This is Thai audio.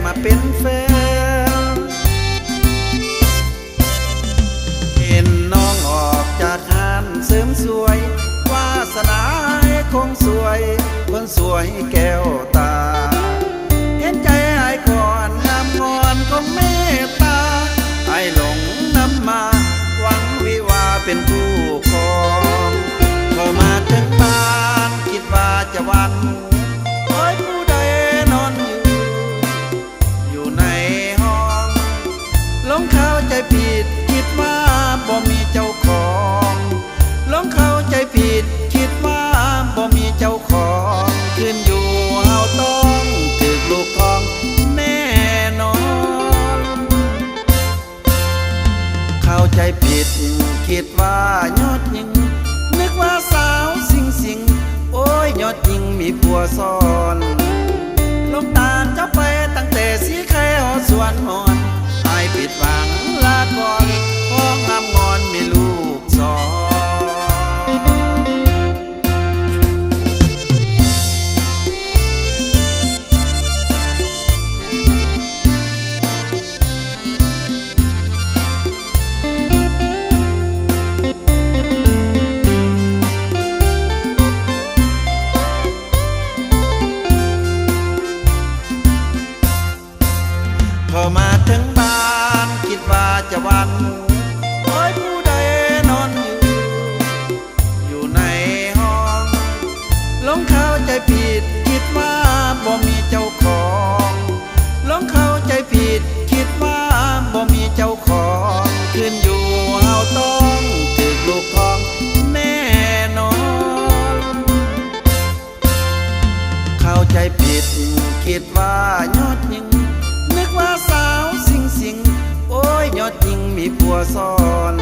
มาเป็นแฟนเห็นน้องออกจากงานเสริมสวยวาสนาคงสวยคนสวยแก้วตาเห็นใจไอ้ก่อนงามงอนคงเมตตาไอ้หลงนำมาหวังวิวาเป็นผู้ครองพอมาถึงบ้านคิดว่าจะวันโอ้ยผู้ใดนอนอยู่ในห้องหลงเข้าใจผิดคิดว่าบ่มีเจ้าของหลงเข้าใจผิดคิดว่าบ่มีเจ้าของขึ้นอยู่เฮาต้องถึกลูกทองแน่นอนเข้าใจผิดคิดว่ายอดหญิงนึกว่าสาวสิงโอ้ยยอดหญิงมีผัวซ้อนลงตาลเจ้าไปตั้งแต่สีแค่หอสวนมอนไอ้ผิดหวังลาก่อนพ้องงามงอนมีลูกสองพอมาถึงบ้านคิดว่าจะวันโอ้ยผู้ใดนอนอยู่ในห้องหลงเข้าใจผิดคิดว่าบ่มีเจ้าของหลงเข้าใจผิดคิดว่าบ่มีเจ้าของขึ้นอยู่เฮาต้องถึกลูกทองแน่นอนเข้าใจผิดคิดว่ายอดหญิงนึกว่าสาวสิงโอ้ยยอดหญิงมีผัวซ้อน